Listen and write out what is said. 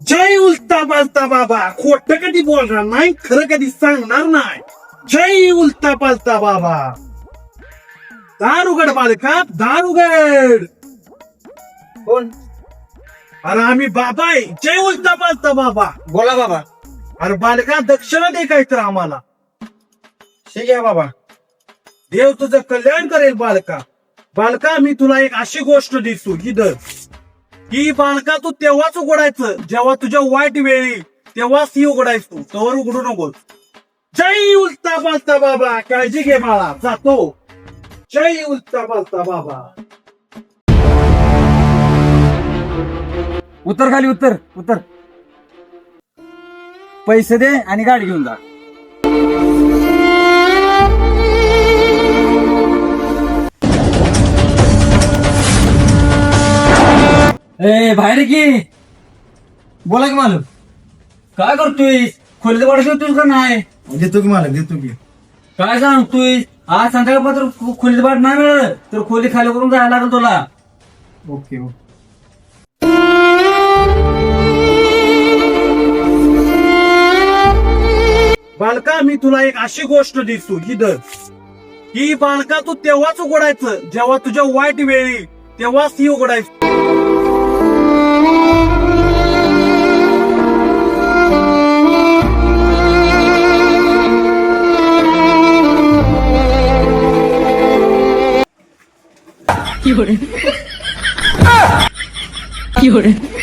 जय उलता पालता बाबा. खोट कधी बोलणार नाही, खरं कधी सांगणार नाही. जय उलता पालता बाबा. दार उघड बालका, दार उघड. कोण? अरे आम्ही बाबा आहे. जय उलता पालता बाबा. बोला बाबा. अरे बालका दक्षिणा दे काय तर आम्हाला. ठीक आहे बाबा. देव तुझं कल्याण करेल बालका. बालका मी तुला एक अशी गोष्ट दिसतो इथं की बालका तू तेव्हाच उघडायचं जेव्हा तुझ्या वाईट वेळी, तेव्हाच ती उघडायच तू, तोवर उघडू नको. जय उलता पालता बाबा. काळजी घे बाळा, जातो. जय उलता पालता बाबा. उतर खाली, उतर उतर. पैसे दे आणि गाडी घेऊन जा. ए बाहेर की. बोला की मालक. काय करतोय? खोलीत वाढतोय का नाही? देतो की मालक, देतो की. काय सांगतोय? आज संध्याकाळपर्यंत खोलीत वाट नाही मिळालं तर खोली खाली करून जायला लागेल तुला. Okay okay. बालका मी तुला एक अशी गोष्ट दिसतो इथं की बालका तू तेव्हाच उघडायचं जेव्हा तुझ्या वाईट वेळी, तेव्हाच ती उघडायचं.有人，有人。